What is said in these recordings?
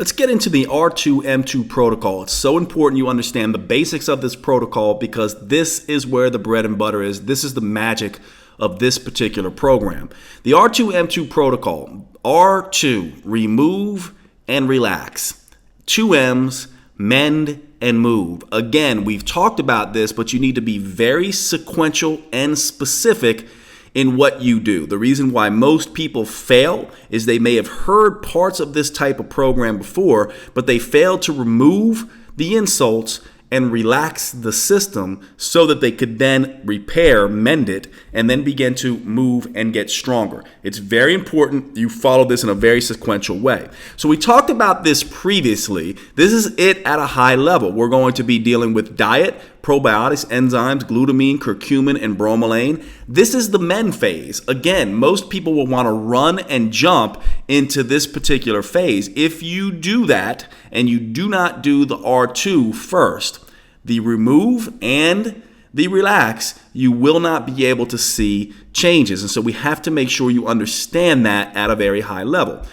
Let's get into the R2M2 protocol. It's so important you understand the basics of this protocol because this is where the bread and butter is. This is the magic of this particular program. The R2M2 protocol, R2, remove and relax. 2 M's, mend and move. Again, we've talked about this, but you need to be very sequential and specific in what you do. The reason why most people fail is they may have heard parts of this type of program before, but they fail to remove the insults and relax the system so that they could then repair, mend it, and then begin to move and get stronger. It's very important you follow this in a very sequential way. So we talked about this previously. This is it at a high level. We're going to be dealing with diet, probiotics, enzymes, glutamine, curcumin, and bromelain. This is the mend phase. Again, most people will want to run and jump into this particular phase. If you do that and you do not do the R2 first, the remove and the relax, you will not be able to see changes. And so we have to make sure you understand that at a very high level.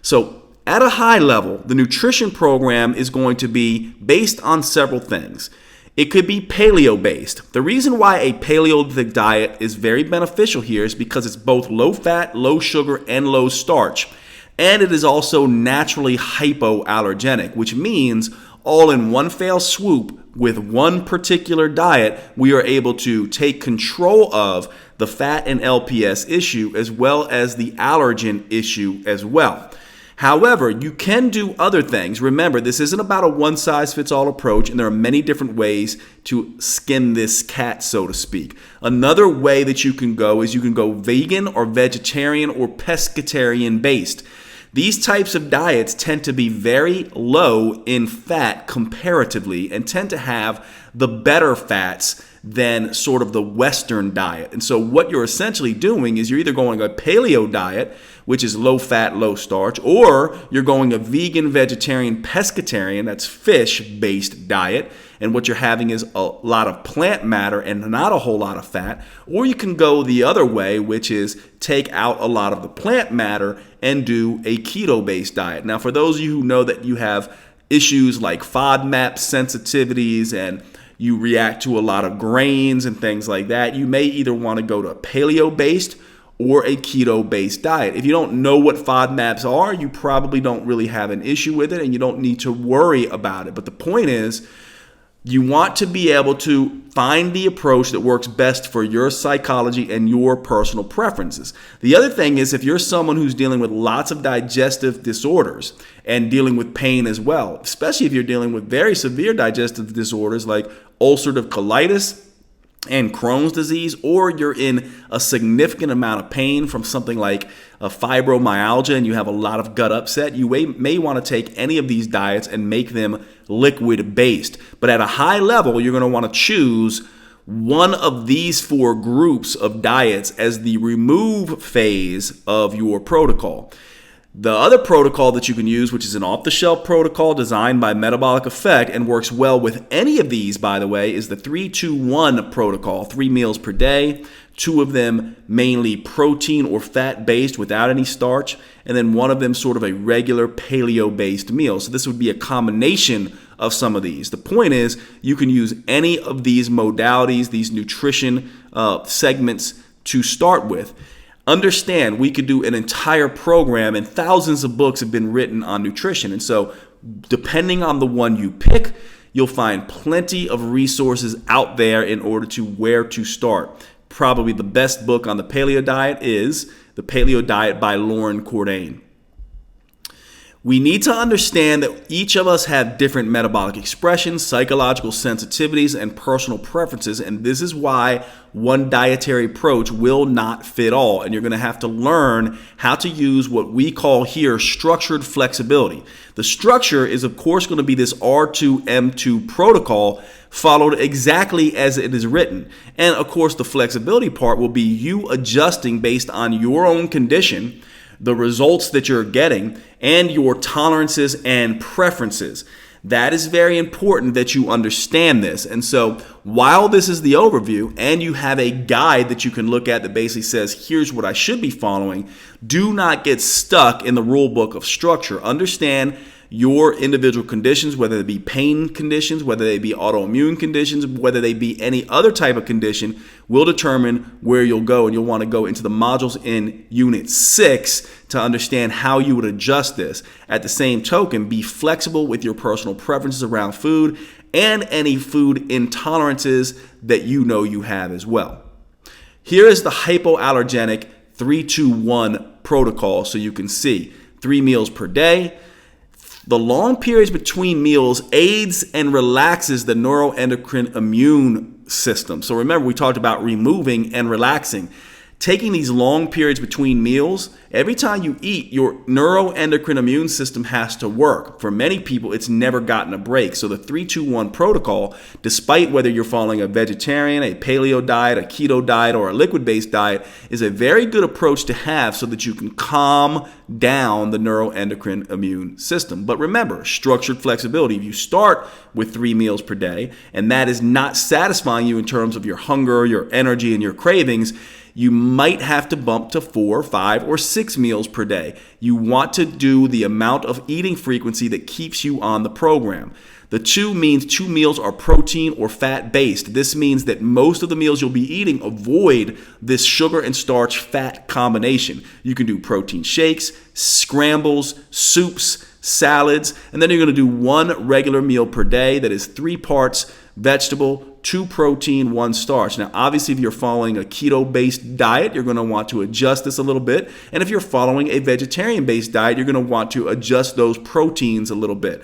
So at a high level, the nutrition program is going to be based on several things. It could be paleo based. The reason why a Paleolithic diet is very beneficial here is because it's both low fat, low sugar, and low starch. And it is also naturally hypoallergenic, which means all in one fell swoop with one particular diet, we are able to take control of the fat and LPS issue as well as the allergen issue as well. However, you can do other things. Remember, this isn't about a one-size-fits-all approach, and there are many different ways to skin this cat, so to speak. Another way that you can go is you can go vegan or vegetarian or pescatarian based. These types of diets tend to be very low in fat comparatively and tend to have the better fats than sort of the Western diet. And so what you're essentially doing is you're either going a paleo diet, which is low fat, low starch, or you're going a vegan, vegetarian, pescatarian, that's fish-based diet. And what you're having is a lot of plant matter and not a whole lot of fat. Or you can go the other way, which is take out a lot of the plant matter and do a keto-based diet. Now, for those of you who know that you have issues like FODMAP sensitivities and you react to a lot of grains and things like that, you may either want to go to a paleo-based or a keto-based diet. If you don't know what FODMAPs are, you probably don't really have an issue with it and you don't need to worry about it. But the point is, you want to be able to find the approach that works best for your psychology and your personal preferences. The other thing is if you're someone who's dealing with lots of digestive disorders and dealing with pain as well, especially if you're dealing with very severe digestive disorders like ulcerative colitis and Crohn's disease, or you're in a significant amount of pain from something like a fibromyalgia and you have a lot of gut upset, you may want to take any of these diets and make them liquid based. But at a high level, you're going to want to choose one of these 4 groups of diets as the remove phase of your protocol. The other protocol that you can use, which is an off-the-shelf protocol designed by Metabolic Effect and works well with any of these, by the way, is the 3-2-1 protocol, 3 meals per day, 2 of them mainly protein or fat-based without any starch, and then 1 of them sort of a regular paleo-based meal. So this would be a combination of some of these. The point is you can use any of these modalities, these nutrition segments to start with. Understand, we could do an entire program and thousands of books have been written on nutrition. And so depending on the one you pick, you'll find plenty of resources out there in order to where to start. Probably the best book on the paleo diet is The Paleo Diet by Lauren Cordain. We need to understand that each of us have different metabolic expressions, psychological sensitivities, and personal preferences, and this is why one dietary approach will not fit all, and you're going to have to learn how to use what we call here structured flexibility. The structure is, of course, going to be this R2M2 protocol followed exactly as it is written, and of course, the flexibility part will be you adjusting based on your own condition, the results that you're getting, and your tolerances and preferences. That is very important that you understand this. And so while this is the overview and you have a guide that you can look at that basically says, here's what I should be following, do not get stuck in the rule book of structure. Understand your individual conditions, whether they be pain conditions, whether they be autoimmune conditions, whether they be any other type of condition, will determine where you'll go. And you'll want to go into the modules in Unit 6 to understand how you would adjust this. At the same token, be flexible with your personal preferences around food and any food intolerances that you know you have as well. Here is the hypoallergenic 3-2-1 protocol so you can see 3 meals per day. The long periods between meals aids and relaxes the neuroendocrine immune system. So remember, we talked about removing and relaxing. Taking these long periods between meals, every time you eat, your neuroendocrine immune system has to work. For many people, it's never gotten a break. So the 3-2-1 protocol, despite whether you're following a vegetarian, a paleo diet, a keto diet, or a liquid-based diet, is a very good approach to have so that you can calm down the neuroendocrine immune system. But remember, structured flexibility. If you start with 3 meals per day, and that is not satisfying you in terms of your hunger, your energy, and your cravings, you might have to bump to 4, 5, or 6 meals per day. You want to do the amount of eating frequency that keeps you on the program. The 2 means 2 meals are protein or fat based. This means that most of the meals you'll be eating avoid this sugar and starch fat combination. You can do protein shakes, scrambles, soups, salads, and then you're going to do 1 regular meal per day that is 3 parts vegetable, 2 protein, 1 starch. Now, obviously, if you're following a keto-based diet, you're going to want to adjust this a little bit. And if you're following a vegetarian-based diet, you're going to want to adjust those proteins a little bit.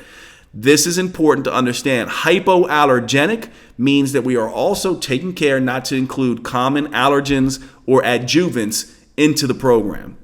This is important to understand. Hypoallergenic means that we are also taking care not to include common allergens or adjuvants into the program.